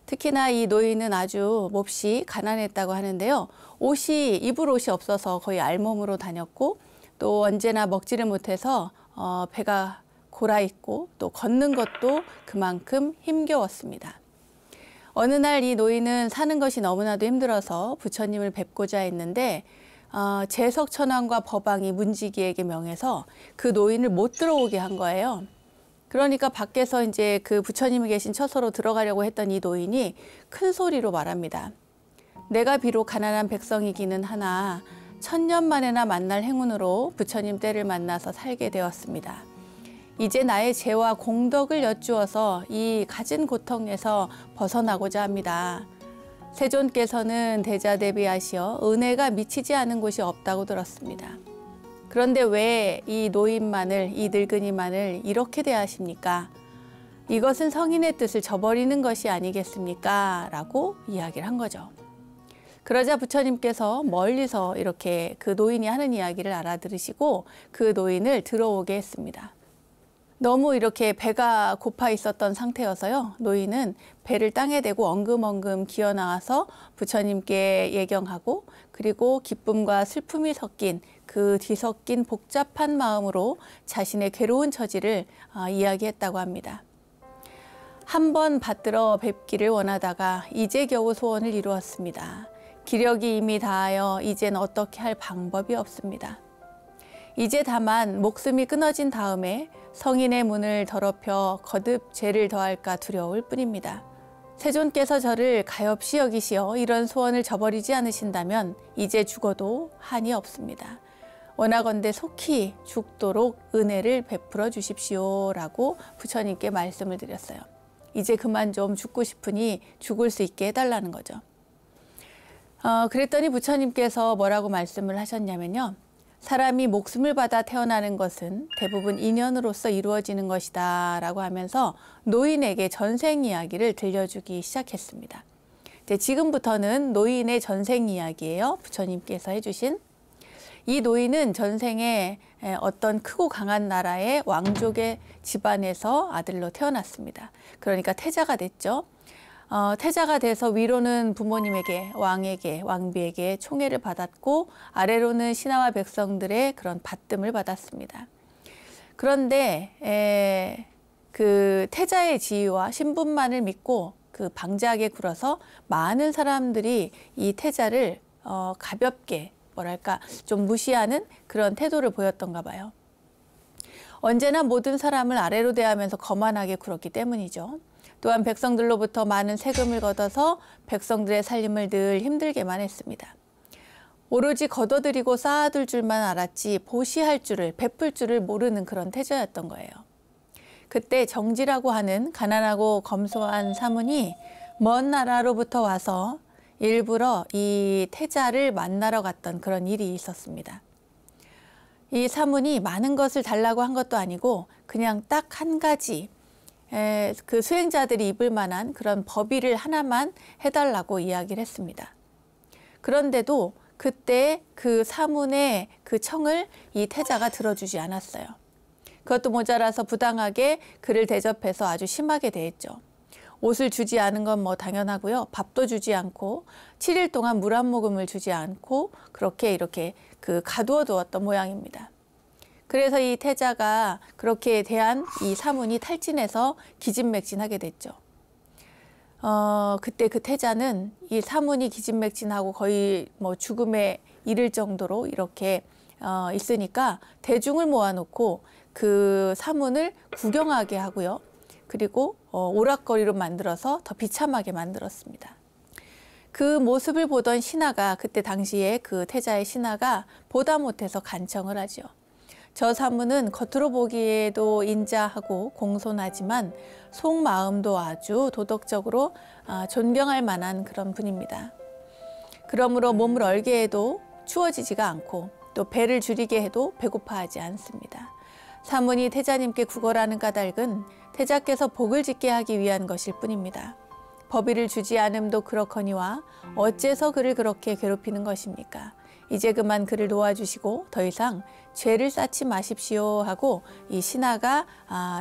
A: 특히나 이 노인은 아주 몹시 가난했다고 하는데요. 입을 옷이 없어서 거의 알몸으로 다녔고, 또 언제나 먹지를 못해서 배가 골아있고, 또 걷는 것도 그만큼 힘겨웠습니다. 어느 날 이 노인은 사는 것이 너무나도 힘들어서 부처님을 뵙고자 했는데 재석천왕과 법왕이 문지기에게 명해서 그 노인을 못 들어오게 한 거예요. 그러니까 밖에서 이제 그 부처님이 계신 처소로 들어가려고 했던 이 노인이 큰 소리로 말합니다. 내가 비록 가난한 백성이기는 하나 1000년 만에나 만날 행운으로 부처님 때를 만나서 살게 되었습니다. 이제 나의 죄와 공덕을 여쭈어서 이 갖은 고통에서 벗어나고자 합니다. 세존께서는 대자대비하시어 은혜가 미치지 않은 곳이 없다고 들었습니다. 그런데 왜 이 노인만을, 이 늙은이만을 이렇게 대하십니까? 이것은 성인의 뜻을 저버리는 것이 아니겠습니까? 라고 이야기를 한 거죠. 그러자 부처님께서 멀리서 이렇게 그 노인이 하는 이야기를 알아들으시고 그 노인을 들어오게 했습니다. 너무 이렇게 배가 고파 있었던 상태여서요. 노인은 배를 땅에 대고 엉금엉금 기어 나와서 부처님께 예경하고, 그리고 기쁨과 슬픔이 섞인 그 뒤섞인 복잡한 마음으로 자신의 괴로운 처지를 이야기했다고 합니다. 한 번 받들어 뵙기를 원하다가 이제 겨우 소원을 이루었습니다. 기력이 이미 다하여 이젠 어떻게 할 방법이 없습니다. 이제 다만 목숨이 끊어진 다음에 성인의 문을 더럽혀 거듭 죄를 더할까 두려울 뿐입니다. 세존께서 저를 가엾이 여기시어 이런 소원을 저버리지 않으신다면 이제 죽어도 한이 없습니다. 원하건대 속히 죽도록 은혜를 베풀어 주십시오 라고 부처님께 말씀을 드렸어요. 이제 그만 좀 죽고 싶으니 죽을 수 있게 해달라는 거죠. 그랬더니 부처님께서 뭐라고 말씀을 하셨냐면요. 사람이 목숨을 받아 태어나는 것은 대부분 인연으로서 이루어지는 것이다 라고 하면서 노인에게 전생 이야기를 들려주기 시작했습니다. 이제 지금부터는 노인의 전생 이야기예요. 부처님께서 해주신. 이 노인은 전생에 어떤 크고 강한 나라의 왕족의 집안에서 아들로 태어났습니다. 그러니까 태자가 됐죠. 태자가 돼서 위로는 부모님에게, 왕에게, 왕비에게 총애를 받았고 아래로는 신하와 백성들의 그런 받듦을 받았습니다. 그런데 그 태자의 지위와 신분만을 믿고 그 방자하게 굴어서 많은 사람들이 이 태자를 가볍게, 뭐랄까, 좀 무시하는 그런 태도를 보였던가 봐요. 언제나 모든 사람을 아래로 대하면서 거만하게 굴었기 때문이죠. 또한 백성들로부터 많은 세금을 걷어서 백성들의 살림을 늘 힘들게만 했습니다. 오로지 걷어들이고 쌓아둘 줄만 알았지 보시할 줄을, 베풀 줄을 모르는 그런 태자였던 거예요. 그때 정지라고 하는 가난하고 검소한 사문이 먼 나라로부터 와서 일부러 이 태자를 만나러 갔던 그런 일이 있었습니다. 이 사문이 많은 것을 달라고 한 것도 아니고 그냥 딱 한 가지, 그 수행자들이 입을 만한 그런 법의를 하나만 해달라고 이야기를 했습니다. 그런데도 그때 그 사문의 그 청을 이 태자가 들어주지 않았어요. 그것도 모자라서 부당하게 그를 대접해서 아주 심하게 대했죠. 옷을 주지 않은 건 뭐 당연하고요. 밥도 주지 않고 7일 동안 물 한 모금을 주지 않고 그렇게 이렇게 그 가두어 두었던 모양입니다. 그래서 이 태자가 그렇게 대한 이 사문이 탈진해서 기진맥진하게 됐죠. 그때 그 태자는 이 사문이 기진맥진하고 거의 뭐 죽음에 이를 정도로 이렇게 있으니까 대중을 모아놓고 그 사문을 구경하게 하고요. 그리고 오락거리로 만들어서 더 비참하게 만들었습니다. 그 모습을 보던 신하가, 그때 당시에 그 태자의 신하가 보다 못해서 간청을 하죠. 저 사문은 겉으로 보기에도 인자하고 공손하지만 속마음도 아주 도덕적으로 존경할 만한 그런 분입니다. 그러므로 몸을 얼게 해도 추워지지가 않고 또 배를 줄이게 해도 배고파하지 않습니다. 사문이 태자님께 구걸하는 까닭은 태자께서 복을 짓게 하기 위한 것일 뿐입니다. 법의를 주지 않음도 그렇거니와 어째서 그를 그렇게 괴롭히는 것입니까? 이제 그만 그를 놓아주시고 더 이상 죄를 쌓지 마십시오 하고 이 신하가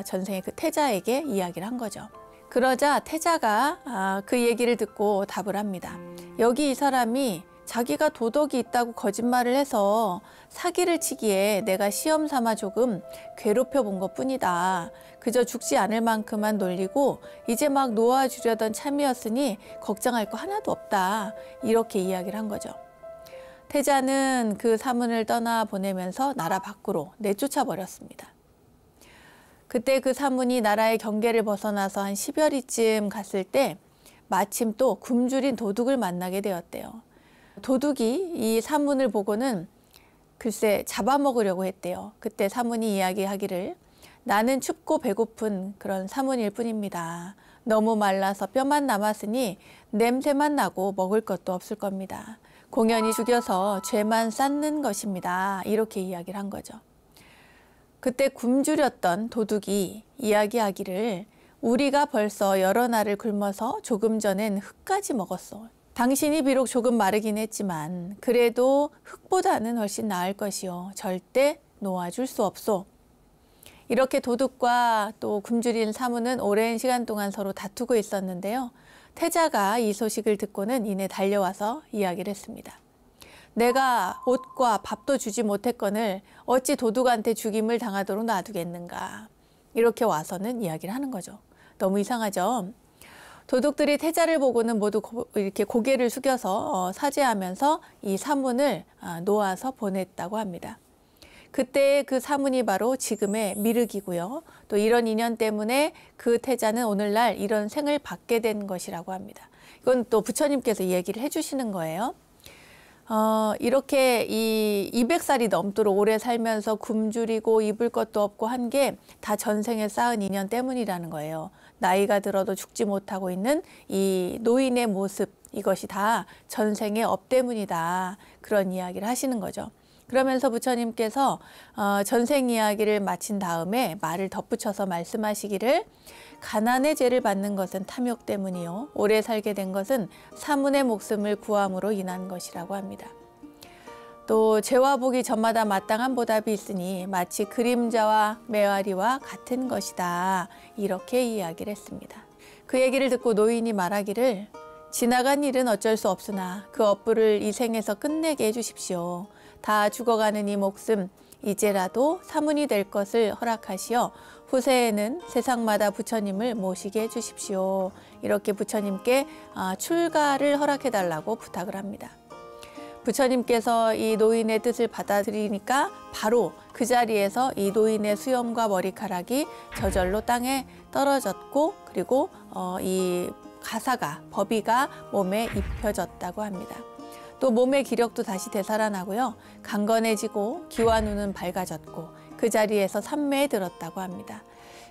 A: 전생의 그 태자에게 이야기를 한 거죠. 그러자 태자가 그 얘기를 듣고 답을 합니다. 여기 이 사람이 자기가 도덕이 있다고 거짓말을 해서 사기를 치기에 내가 시험 삼아 조금 괴롭혀 본 것뿐이다. 그저 죽지 않을 만큼만 놀리고 이제 막 놓아주려던 참이었으니 걱정할 거 하나도 없다. 이렇게 이야기를 한 거죠. 태자는 그 사문을 떠나 보내면서 나라 밖으로 내쫓아 버렸습니다. 그때 그 사문이 나라의 경계를 벗어나서 한 10여리쯤 갔을 때 마침 또 굶주린 도둑을 만나게 되었대요. 도둑이 이 사문을 보고는 글쎄 잡아먹으려고 했대요. 그때 사문이 이야기하기를 나는 춥고 배고픈 그런 사문일 뿐입니다. 너무 말라서 뼈만 남았으니 냄새만 나고 먹을 것도 없을 겁니다. 공연히 죽여서 죄만 쌓는 것입니다. 이렇게 이야기를 한 거죠. 그때 굶주렸던 도둑이 이야기하기를 우리가 벌써 여러 날을 굶어서 조금 전엔 흙까지 먹었어. 당신이 비록 조금 마르긴 했지만 그래도 흙보다는 훨씬 나을 것이요. 절대 놓아줄 수 없소. 이렇게 도둑과 또 굶주린 사문은 오랜 시간 동안 서로 다투고 있었는데요. 태자가 이 소식을 듣고는 이내 달려와서 이야기를 했습니다. 내가 옷과 밥도 주지 못했거늘 어찌 도둑한테 죽임을 당하도록 놔두겠는가. 이렇게 와서는 이야기를 하는 거죠. 너무 이상하죠. 도둑들이 태자를 보고는 모두 이렇게 고개를 숙여서 사죄하면서 이 사문을 놓아서 보냈다고 합니다. 그때 그 사문이 바로 지금의 미륵이고요. 또 이런 인연 때문에 그 태자는 오늘날 이런 생을 받게 된 것이라고 합니다. 이건 또 부처님께서 얘기를 해주시는 거예요. 이렇게 이 200살이 넘도록 오래 살면서 굶주리고 입을 것도 없고 한 게 다 전생에 쌓은 인연 때문이라는 거예요. 나이가 들어도 죽지 못하고 있는 이 노인의 모습, 이것이 다 전생의 업 때문이다. 그런 이야기를 하시는 거죠. 그러면서 부처님께서 전생 이야기를 마친 다음에 말을 덧붙여서 말씀하시기를 가난의 죄를 받는 것은 탐욕 때문이요. 오래 살게 된 것은 사문의 목숨을 구함으로 인한 것이라고 합니다. 또 죄와 복이 저마다 마땅한 보답이 있으니 마치 그림자와 메아리와 같은 것이다. 이렇게 이야기를 했습니다. 그 얘기를 듣고 노인이 말하기를 지나간 일은 어쩔 수 없으나 그 업부를 이 생에서 끝내게 해주십시오. 다 죽어가는 이 목숨 이제라도 사문이 될 것을 허락하시어 후세에는 세상마다 부처님을 모시게 해주십시오. 이렇게 부처님께 출가를 허락해달라고 부탁을 합니다. 부처님께서 이 노인의 뜻을 받아들이니까 바로 그 자리에서 이 노인의 수염과 머리카락이 저절로 땅에 떨어졌고 그리고 이 가사가 법의가 몸에 입혀졌다고 합니다. 또 몸의 기력도 다시 되살아나고요. 강건해지고 기와 눈은 밝아졌고 그 자리에서 삼매에 들었다고 합니다.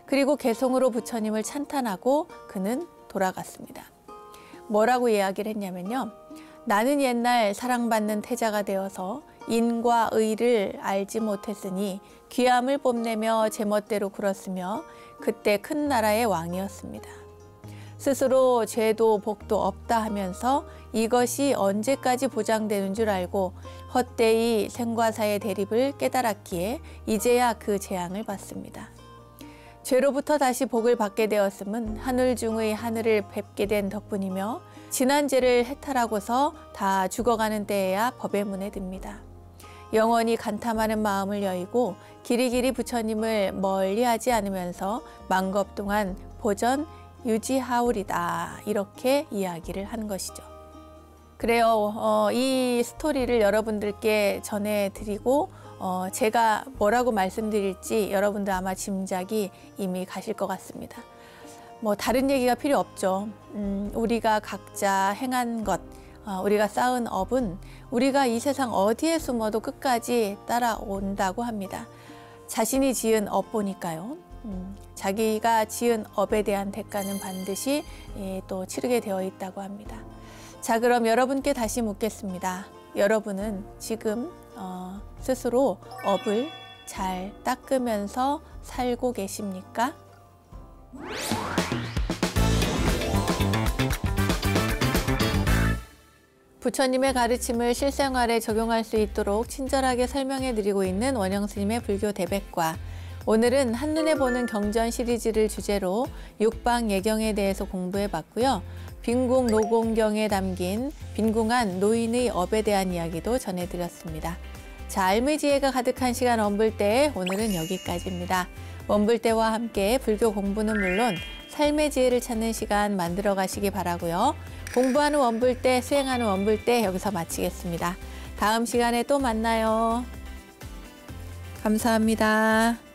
A: 그리고 개송으로 부처님을 찬탄하고 그는 돌아갔습니다. 뭐라고 이야기를 했냐면요. 나는 옛날 사랑받는 태자가 되어서 인과 의를 알지 못했으니 귀함을 뽐내며 제멋대로 굴었으며 그때 큰 나라의 왕이었습니다. 스스로 죄도 복도 없다 하면서 이것이 언제까지 보장되는 줄 알고 헛되이 생과 사의 대립을 깨달았기에 이제야 그 재앙을 받습니다. 죄로부터 다시 복을 받게 되었음은 하늘 중의 하늘을 뵙게 된 덕분이며 지난 죄를 해탈하고서 다 죽어가는 때에야 법의 문에 듭니다. 영원히 간탐하는 마음을 여의고 길이길이 부처님을 멀리하지 않으면서 만겁 동안 보전 유지하오리다. 이렇게 이야기를 한 것이죠. 그래요. 이 스토리를 여러분들께 전해드리고 제가 뭐라고 말씀드릴지 여러분들 아마 짐작이 이미 가실 것 같습니다. 뭐 다른 얘기가 필요 없죠. 우리가 각자 행한 것, 우리가 쌓은 업은 우리가 이 세상 어디에 숨어도 끝까지 따라온다고 합니다. 자신이 지은 업 보니까요. 자기가 지은 업에 대한 대가는 반드시 또 치르게 되어 있다고 합니다. 자, 그럼 여러분께 다시 묻겠습니다. 여러분은 지금 스스로 업을 잘 닦으면서 살고 계십니까? 부처님의 가르침을 실생활에 적용할 수 있도록 친절하게 설명해 드리고 있는 원영스님의 불교 대백과, 오늘은 한눈에 보는 경전 시리즈를 주제로 육방 예경에 대해서 공부해 봤고요. 빈궁 노공경에 담긴 빈궁한 노인의 업에 대한 이야기도 전해드렸습니다. 자, 알미지혜가 가득한 시간 원불대, 오늘은 여기까지입니다. 원불대와 함께 불교 공부는 물론 삶의 지혜를 찾는 시간 만들어 가시기 바라고요. 공부하는 원불대, 수행하는 원불대 여기서 마치겠습니다. 다음 시간에 또 만나요. 감사합니다.